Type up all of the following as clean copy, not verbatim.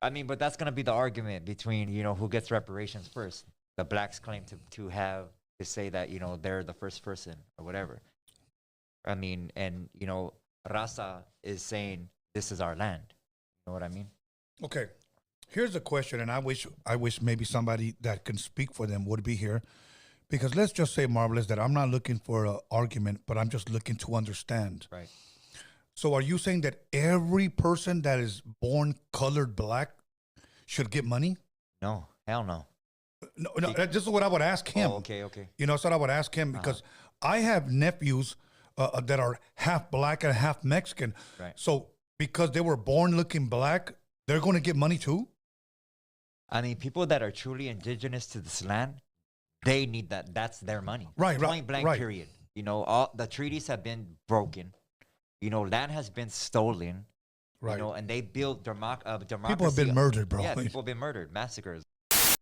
I mean, but that's gonna be the argument between, you know, who gets reparations first. The blacks claim to say that, you know, they're the first person or whatever. I mean, and you know, Raza is saying this is our land. You know what I mean? Okay. Here's a question, and I wish maybe somebody that can speak for them would be here. Because let's just say, Marvelous, that I'm not looking for an argument, but I'm just looking to understand. Right. So are you saying that every person that is born colored black should get money? No, hell no. No, this is what I would ask him. Oh, okay. You know, that's what I would ask him because I have nephews that are half black and half Mexican. Right. So because they were born looking black, they're going to get money too? I mean, people that are truly indigenous to this land, they need that. That's their money. Right, Point blank, right. period. You know, all the treaties have been broken. You know, land has been stolen. Right. You know, and they built democracy. People have been murdered, bro. Yeah, people have been murdered, massacres.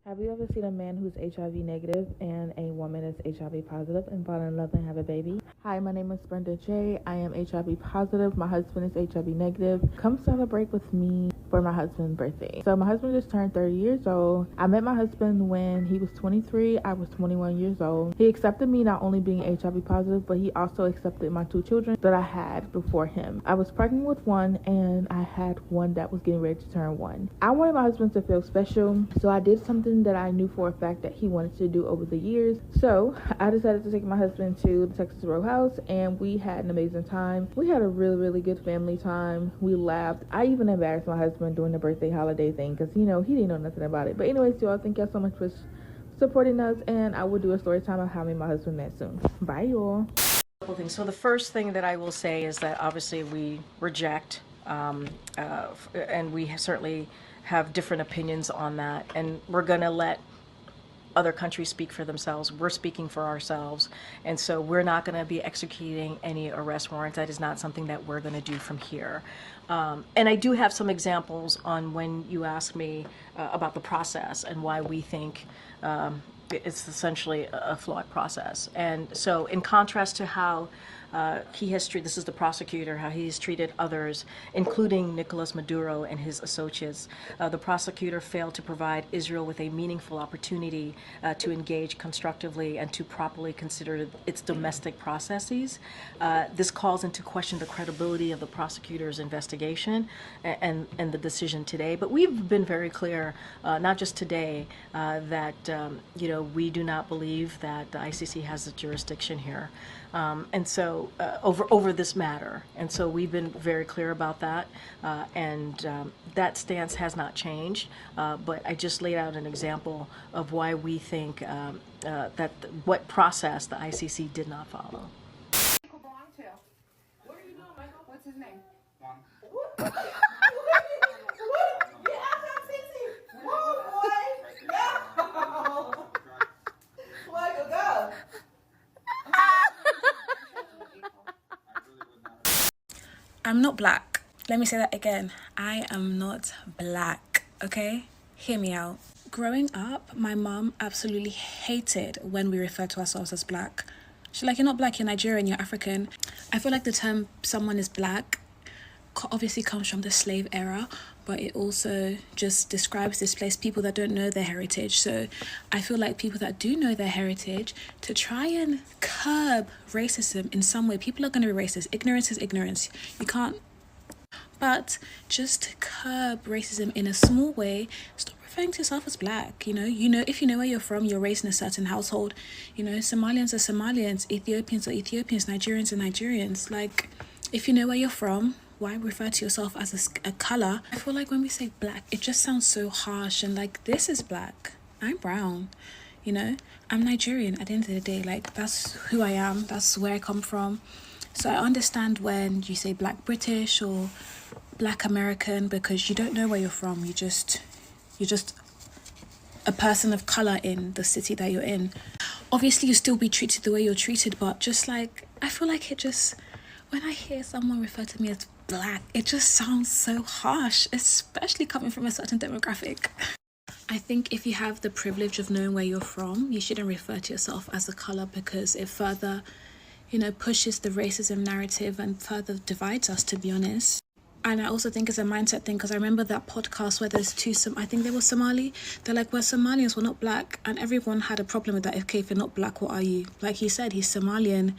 Have you ever seen a man who's HIV negative and a woman is HIV positive and fall in love and have a baby? Hi, my name is Brenda J. I am HIV positive. My husband is HIV negative. Come celebrate with me for my husband's birthday. So my husband just turned 30 years old. I met my husband when he was 23. I was 21 years old. He accepted me not only being HIV positive, but he also accepted my 2 children that I had before him. I was pregnant with one and I had one that was getting ready to turn 1. I wanted my husband to feel special, so I did something that I knew for a fact that he wanted to do over the years. So I decided to take my husband to the Texas Roadhouse and we had an amazing time. We had a really good family time. We laughed. I even embarrassed my husband doing the birthday holiday thing because, you know, he didn't know nothing about it. But anyways, y'all, thank y'all so much for supporting us, and I will do a story time of how me and my husband met soon. Bye, y'all. Couple things. So the first thing that I will say is that obviously we reject and we certainly have different opinions on that, and we're going to let other countries speak for themselves. We're speaking for ourselves, and so we're not going to be executing any arrest warrants. That is not something that we're going to do from here. And I do have some examples on when you ask me about the process and why we think it's essentially a flawed process. And so in contrast to how he has treated, this is the prosecutor, how he's treated others, including Nicolas Maduro and his associates. The prosecutor failed to provide Israel with a meaningful opportunity to engage constructively and to properly consider its domestic processes. This calls into question the credibility of the prosecutor's investigation and the decision today. But we've been very clear, not just today, that you know, we do not believe that the ICC has the jurisdiction here. And so over this matter. And so we've been very clear about that. And that stance has not changed. But I just laid out an example of why we think that what process the ICC did not follow. What are you doing, Michael? What's his name? Michael, go. I'm not black. Let me say that again. I am not black, okay? Hear me out. Growing up, my mom absolutely hated when we refer to ourselves as black. She's like, you're not black, you're Nigerian, you're African. I feel like the term someone is black obviously comes from the slave era, but it also just describes displaced people that don't know their heritage. So I feel like people that do know their heritage, to try and curb racism in some way, people are going to be racist. Ignorance is ignorance. You can't. But just to curb racism in a small way, stop referring to yourself as black. You know, if you know where you're from, you're raised in a certain household. You know, Somalians are Somalians, Ethiopians are Ethiopians, Nigerians are Nigerians. Like, if you know where you're from, why refer to yourself as a color? I feel like when we say black, it just sounds so harsh, and like, this is black. I'm brown, you know? I'm Nigerian at the end of the day. Like, that's who I am. That's where I come from. So I understand when you say black British or black American, because you don't know where you're from. You're just a person of color in the city that you're in. Obviously, you still be treated the way you're treated, but just like, I feel like it just, when I hear someone refer to me as black, it just sounds so harsh, especially coming from a certain demographic. I think if you have the privilege of knowing where you're from, you shouldn't refer to yourself as a color, because it further, you know, pushes the racism narrative and further divides us, to be honest. And I also think it's a mindset thing, because I remember that podcast where there's two, I think they were Somali. They're like, we're Somalians, we're not black. And everyone had a problem with that. Okay, if you're not black, what are you? Like he said, he's Somalian.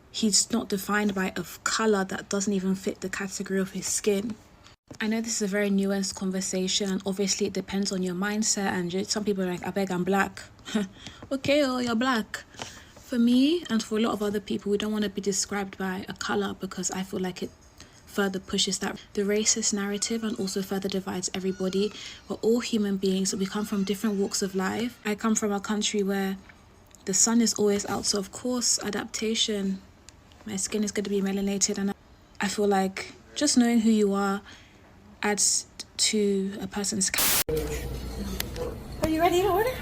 He's not defined by a colour that doesn't even fit the category of his skin. I know this is a very nuanced conversation, and obviously it depends on your mindset. And some people are like, I beg, I'm black. Okay, oh, you're black. For me, and for a lot of other people, we don't want to be described by a colour, because I feel like it further pushes that the racist narrative and also further divides everybody. We're all human beings, we come from different walks of life. I come from a country where the sun is always out, so of course adaptation, my skin is going to be melanated, and I feel like just knowing who you are adds to a person's. Are you ready to order?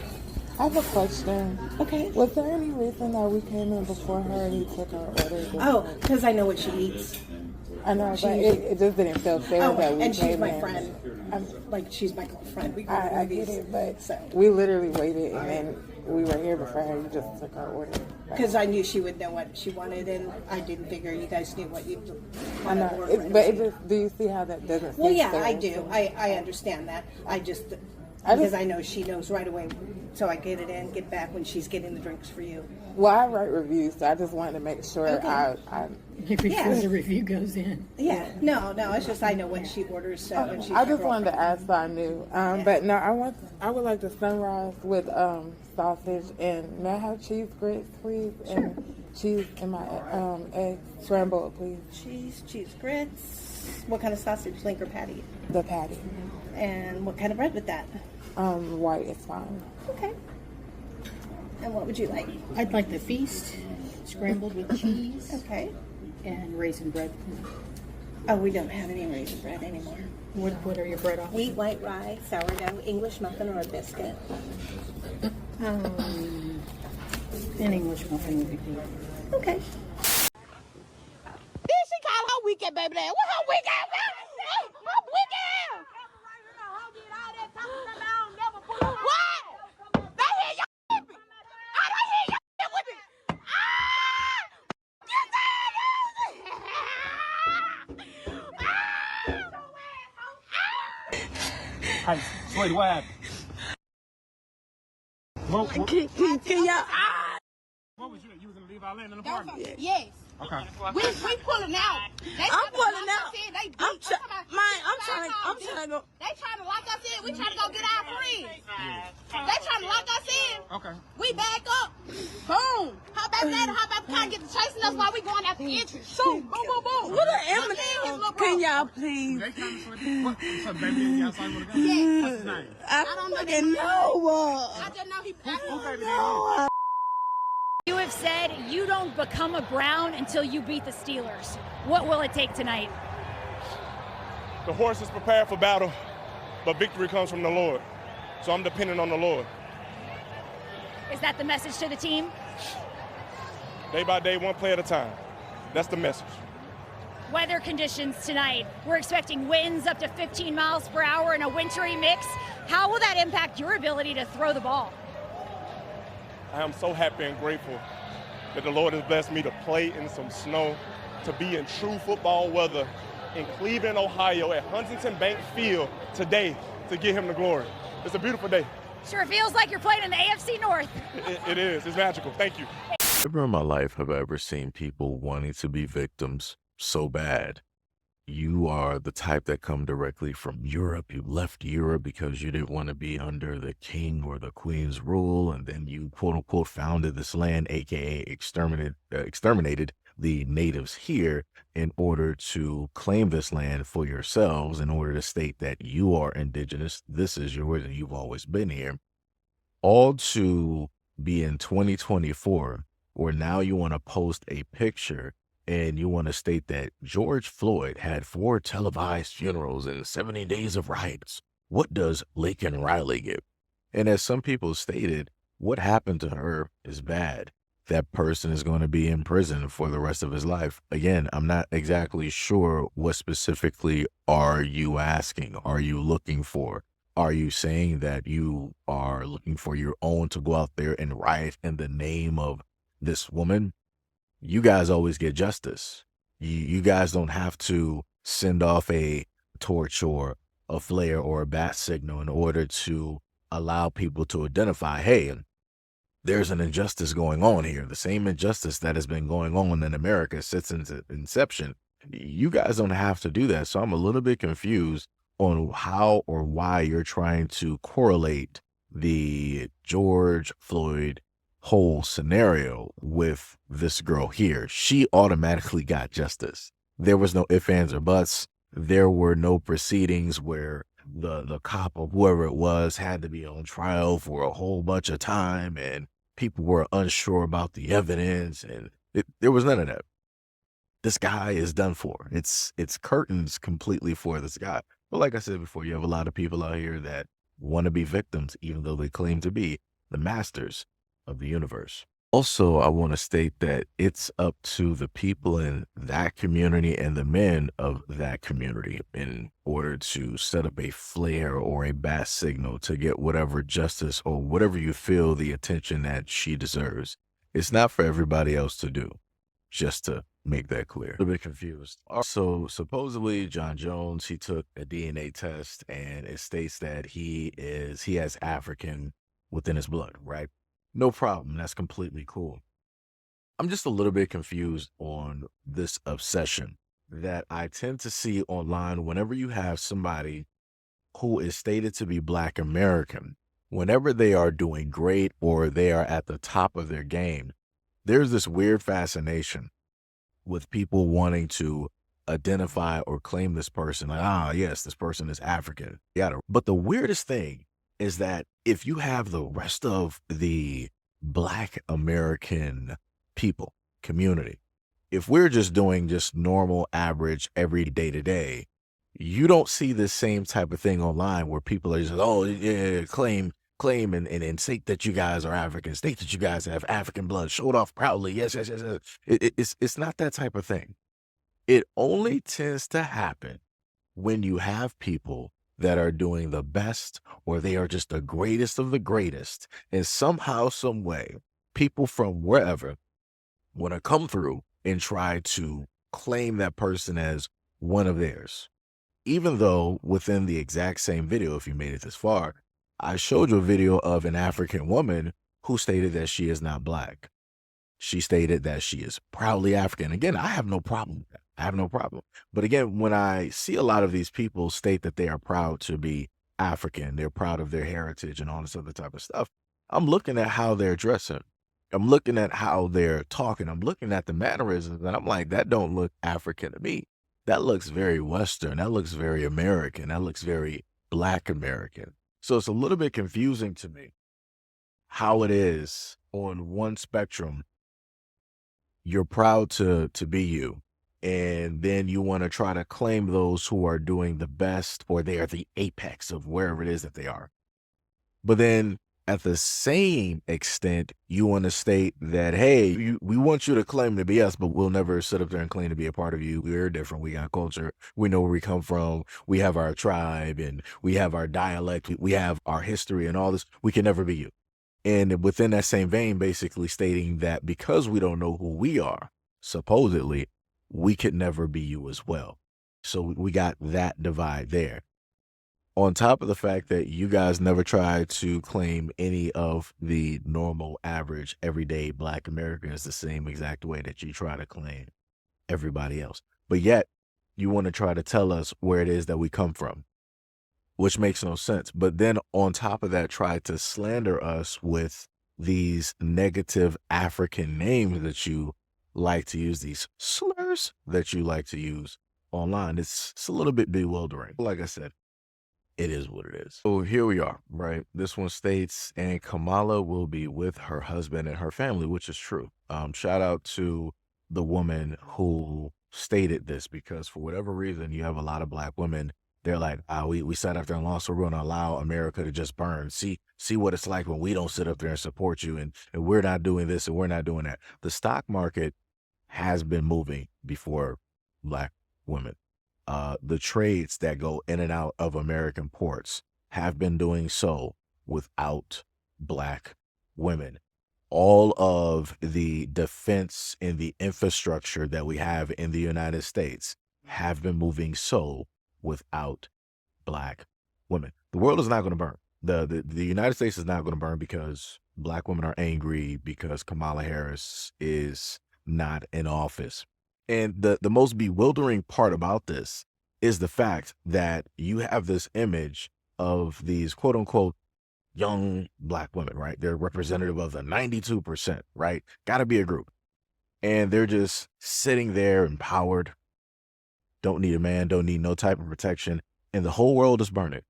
I have a question. Okay. Was there any reason that we came in before her and he took our order? Oh, because I know what she eats. I know, but it just didn't feel fair that we and she's came my in. friend. Like, she's my girlfriend. We I get it, but so. we literally waited, and then we were here before her. You just took our order. Because I knew she would know what she wanted, and I didn't figure you guys knew what you wanted. I know, but it just, do you see how that doesn't Well, seem yeah, fair? I do. I understand that. Because I know she knows right away. So I get it in, get back when she's getting the drinks for you. Well, I write reviews, so I just wanted to make sure Okay. Before the review goes in. Yeah. No, it's just I know what she orders. So when she's I just wanted to ask so I knew. But no, I would like the sunrise with sausage, and may I have cheese grits, please? Sure. And cheese in my egg scrambled, please. Cheese grits. What kind of sausage, link or patty? The patty. And what kind of bread with that? White is fine. Okay. And what would you like? I'd like the feast, scrambled with cheese Okay. and raisin bread. Oh, we don't have any raisin bread anymore. What are your bread options? Wheat, white rye, sourdough, English muffin, or a biscuit. An English muffin would be good. Okay. Then she called her weekend baby dad. What her weekend? Her weekend. What? They hear your with me. I don't hear your with me. Hey, Sweetie, what happened? Can y'all? What was you? You was in the Levi Land in the apartment? Yes. Okay. We pulling out. I'm pulling out. I'm trying to go. They trying to lock us in. We trying to go get our friends. They trying to lock us in. Okay. We back up. Boom. How about that? How about kind of get to chasing us while we going out the entrance? Shoot. Boom, boom, boom. What an eminence. Can y'all please? They coming, Sweetie. What's up, baby? You outside with a gun? Yes. What's his name? I don't know. I just know he. Who baby that is? You have said you don't become a Brown until you beat the Steelers. What will it take tonight? The horse is prepared for battle, but victory comes from the Lord. So I'm dependent on the Lord. Is that the message to the team? Day by day, one play at a time. That's the message. Weather conditions tonight. We're expecting winds up to 15 miles per hour and a wintry mix. How will that impact your ability to throw the ball? I am so happy and grateful that the Lord has blessed me to play in some snow, to be in true football weather in Cleveland, Ohio at Huntington Bank Field today to give him the glory. It's a beautiful day. Sure feels like you're playing in the AFC North. It is. It's magical. Thank you. Never in my life have I ever seen people wanting to be victims so bad. You are the type that come directly from Europe. You left Europe because you didn't want to be under the king or the queen's rule, and then you quote unquote founded this land, aka exterminated the natives here in order to claim this land for yourselves, in order to state that you are indigenous, this is yours, and you've always been here. All to be in 2024, where now you want to post a picture and you want to state that George Floyd had 4 televised funerals and 70 days of riots. What does Laken Riley get? And as some people stated, what happened to her is bad. That person is going to be in prison for the rest of his life. Again, I'm not exactly sure what specifically are you asking? Are you looking for? Are you saying that you are looking for your own to go out there and riot in the name of this woman? You guys always get justice. You guys don't have to send off a torch or a flare or a bat signal in order to allow people to identify, hey, there's an injustice going on here. The same injustice that has been going on in America since its inception. You guys don't have to do that. So I'm a little bit confused on how or why you're trying to correlate the George Floyd whole scenario with this girl here. She automatically got justice. There was no ifs, ands, or buts. There were no proceedings where the cop or whoever it was had to be on trial for a whole bunch of time and people were unsure about the evidence, and there was none of that. This guy is done for. It's curtains completely for this guy. But like I said before, you have a lot of people out here that want to be victims, even though they claim to be the masters of the universe. Also, I want to state that it's up to the people in that community and the men of that community in order to set up a flare or a bat signal to get whatever justice or whatever you feel the attention that she deserves. It's not for everybody else to do, just to make that clear. A little bit confused. Also, supposedly John Jones, he took a DNA test and it states that he has African within his blood, right? No problem. That's completely cool. I'm just a little bit confused on this obsession that I tend to see online whenever you have somebody who is stated to be Black American. Whenever they are doing great or they are at the top of their game, there's this weird fascination with people wanting to identify or claim this person. Like, yes, this person is African. Yeah. But the weirdest thing is that if you have the rest of the Black American people, community, if we're just doing just normal, average, every day to day, you don't see this same type of thing online where people are just, oh, yeah, claim and state that you guys are African, state that you guys have African blood, show it off proudly. Yes. It's not that type of thing. It only tends to happen when you have people that are doing the best or they are just the greatest of the greatest. And somehow, some way, people from wherever want to come through and try to claim that person as one of theirs. Even though within the exact same video, if you made it this far, I showed you a video of an African woman who stated that she is not Black. She stated that she is proudly African. Again, I have no problem with that. I have no problem. But again, when I see a lot of these people state that they are proud to be African, they're proud of their heritage and all this other type of stuff, I'm looking at how they're dressing. I'm looking at how they're talking. I'm looking at the mannerisms, and I'm like, that don't look African to me. That looks very Western. That looks very American. That looks very Black American. So it's a little bit confusing to me how it is on one spectrum, you're proud to be you. And then you want to try to claim those who are doing the best or they are the apex of wherever it is that they are. But then at the same extent, you want to state that, hey, we want you to claim to be us, but we'll never sit up there and claim to be a part of you. We're different. We got culture. We know where we come from. We have our tribe and we have our dialect. We have our history and all this. We can never be you. And within that same vein, basically stating that because we don't know who we are, supposedly, we could never be you as well. So we got that divide there. On top of the fact that you guys never tried to claim any of the normal, average, everyday Black Americans the same exact way that you try to claim everybody else. But yet, you want to try to tell us where it is that we come from, which makes no sense. But then on top of that, try to slander us with these negative African names that you like to use, these slurs that you like to use online. It's a little bit bewildering. Like I said, it is what it is. So here we are, right? This one states, and Kamala will be with her husband and her family, which is true. Shout out to the woman who stated this, because for whatever reason, you have a lot of Black women. They're like, we sat up there and lost, so we're going to allow America to just burn. See what it's like when we don't sit up there and support you, and we're not doing this and we're not doing that. The stock market has been moving before Black women. The trades that go in and out of American ports have been doing so without Black women. All of the defense and the infrastructure that we have in the United States have been moving so without black women. The world is not going to burn. The United States is not going to burn because black women are angry because Kamala Harris is not in office. And the most bewildering part about this is the fact that you have this image of these quote unquote young black women, right? They're representative of the 92%, right? Got to be a group. And they're just sitting there empowered, don't need a man, don't need no type of protection, and the whole world is burning.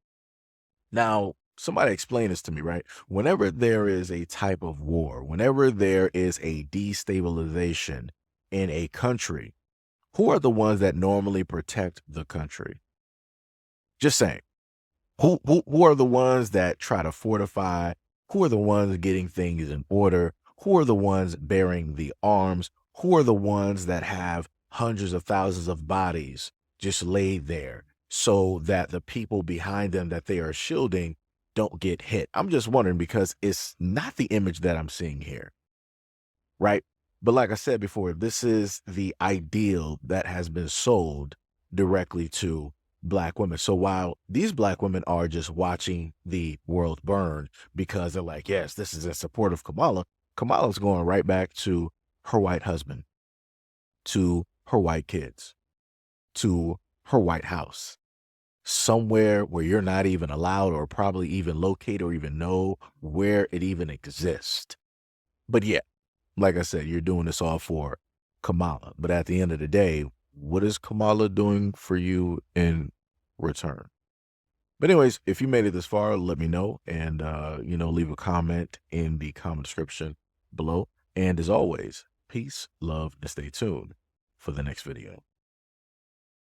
Now, somebody explain this to me, right? Whenever there is a type of war, whenever there is a destabilization in a country, who are the ones that normally protect the country? Just saying. Who are the ones that try to fortify? Who are the ones getting things in order? Who are the ones bearing the arms? Who are the ones that have hundreds of thousands of bodies just laid there so that the people behind them that they are shielding don't get hit? I'm just wondering, because it's not the image that I'm seeing here, right? But like I said before, this is the ideal that has been sold directly to black women. So while these black women are just watching the world burn because they're like, yes, this is in support of Kamala, Kamala's going right back to her white husband, to her white kids, to her White House, somewhere where you're not even allowed or probably even locate or even know where it even exists. But yeah, like I said, you're doing this all for Kamala. But at the end of the day, what is Kamala doing for you in return? But anyways, if you made it this far, let me know, and leave a comment in the comment description below. And as always, peace, love, and stay tuned for the next video.